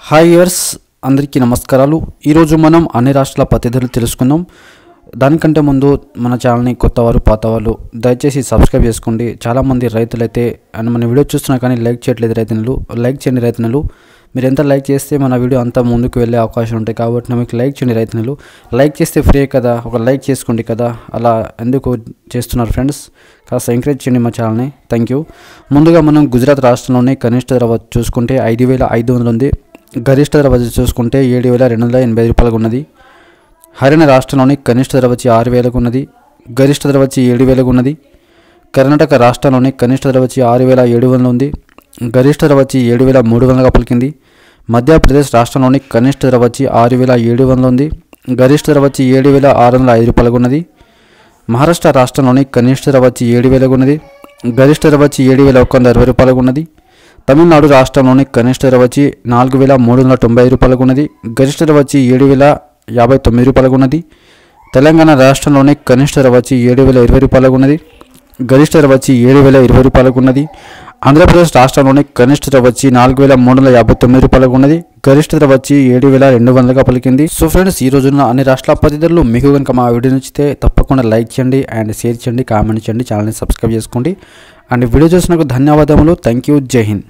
Hi yours అందరికీ నమస్కారాలు। ఈరోజు మనం అన్ని రాష్ట్రాల పత్తి ధరలు తెలుసుకుందాం। దానికంటే ముందు మన ఛానల్ని కొత్తవారు పాతవాళ్ళు దయచేసి సబ్స్క్రైబ్ చేసుకోండి। చాలామంది రైతులైతే అండ్ మన వీడియో చూస్తున్నా కానీ లైక్ చేయట్లేదు రైతన్నలు, లైక్ చేయండి రైతన్నలు। మీరు ఎంత లైక్ చేస్తే మన వీడియో అంతా ముందుకు వెళ్ళే అవకాశం ఉంటాయి కాబట్టి మీకు లైక్ చేయండి రైతన్నలు। లైక్ చేస్తే ఫ్రీ కదా, ఒక లైక్ చేసుకోండి కదా, అలా ఎందుకు చేస్తున్నారు ఫ్రెండ్స్? కాస్త ఎంకరేజ్ చేయండి మా ఛానల్ని, థ్యాంక్ యూ। ముందుగా మనం గుజరాత్ రాష్ట్రంలోని కనిష్ట ధర చూసుకుంటే 5,500 ఉంది। గరిష్ట ధర వచ్చి చూసుకుంటే 7,285 రూపాయలకు ఉన్నది। హర్యానా రాష్ట్రంలోని కనిష్ట ధర వచ్చి 6,000కు ఉన్నది, గరిష్ట ధర వచ్చి 7,000కు ఉన్నది। కర్ణాటక రాష్ట్రంలోని కనిష్ట ధర వచ్చి 6,700 ఉంది, గరిష్ట ధర వచ్చి 7,300గా పలికింది। మధ్యప్రదేశ్ రాష్ట్రంలోని కనిష్ట ధర వచ్చి 6,700 ఉంది, గరిష్ట ధర వచ్చి 7,605 రూపాయలకు ఉన్నది। మహారాష్ట్ర రాష్ట్రంలోని కనిష్ట ధర వచ్చి 7,000కు ఉన్నది, గరిష్ట ధర వచ్చి 7,160 రూపాయలకు ఉన్నది। తమిళనాడు రాష్ట్రంలోని కనిష్ట ధర వచ్చి 4,395 రూపాయలకు ఉన్నది, గరిష్ట ధర వచ్చి 7,059 రూపాయలకు ఉన్నది। తెలంగాణ రాష్ట్రంలోని కనిష్ట ధర వచ్చి 7,020 రూపాయలకు ఉన్నది, గరిష్ట ధర వచ్చి 7,020 రూపాయలకు ఉన్నది। ఆంధ్రప్రదేశ్ రాష్ట్రంలోని కనిష్ట ధర వచ్చి 4,359 రూపాయలకు ఉన్నది, గరిష్ట ధర వచ్చి 7,200గా పలికింది। సో ఫ్రెండ్స్, ఈ రోజున అన్ని రాష్ట్రాల పత్తి ధరలు మీకు కనుక మా వీడియో నచ్చితే తప్పకుండా లైక్ చేయండి అండ్ షేర్ చేయండి, కామెంట్ చేయండి, ఛానల్ని సబ్స్క్రైబ్ చేసుకోండి అండ్ వీడియో చూసినందుకు ధన్యవాదములు। థ్యాంక్ యూ, జై హింద్।